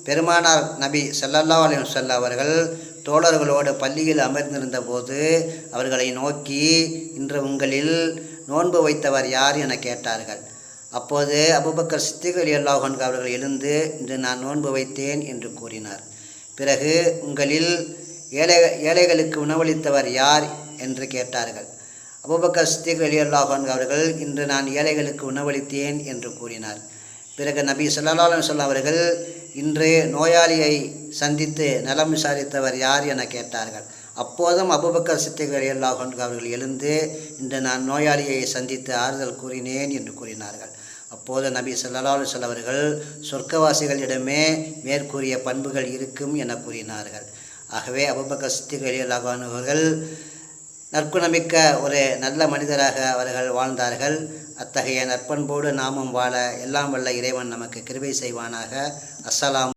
பெருமானார் நபி ஸல்லல்லாஹு அலைஹி வஸல்லம் அவர்கள் தோழர்களோடு பள்ளியில் அமர்ந்திருந்த போது அவர்களை நோக்கி, இன்று உங்களில் நோன்பு வைத்தவர் யார் என கேட்டார்கள். அப்போது அபூபக்கர் சித்திக் ரலியல்லாஹு அன்ஹு அவர்கள் எழுந்து, இன்று நான் நோன்பு வைத்தேன் என்று கூறினார். பிறகு உங்களில் ஏழைகளுக்கு உணவளித்தவர் யார் என்று கேட்டார்கள். அபூபக்கர் சித்திக் ரலியல்லாஹு அன்ஹு அவர்கள், இன்று நான் ஏழைகளுக்கு உணவளித்தேன் என்று கூறினார். பிறகு நபி ஸல்லல்லாஹு அலைஹி வஸல்லம் அவர்கள், இன்று நோயாளியை சந்தித்து நலம் விசாரித்தவர் யார் என கேட்டார்கள். அப்போதும் அபூபக்கர் சித்திக் ரலியல்லாஹு அன்ஹு அவர்கள் எழுந்து, இன்று நான் நோயாளியை சந்தித்து ஆறுதல் கூறினேன் என்று கூறினார்கள். அப்போது நபி ஸல்லல்லாஹு அலைஹி வஸல்லம் அவர்கள், சொர்க்கவாசிகளிடமே மேற்கூறிய பண்புகள் இருக்கும் என கூறினார்கள். ஆகவே அபூபக்கர் சித்திக் ரலியல்லாஹு அன்ஹு அவர்கள் நற்குணமிக்க ஒரு நல்ல மனிதராக அவர்கள் வாழ்ந்தார்கள். அத்தகைய நற்பண்போடு நாமும் வாழ எல்லாம் வல்ல இறைவன் நமக்கு கிருபை செய்வானாக. அஸ்ஸலாம்.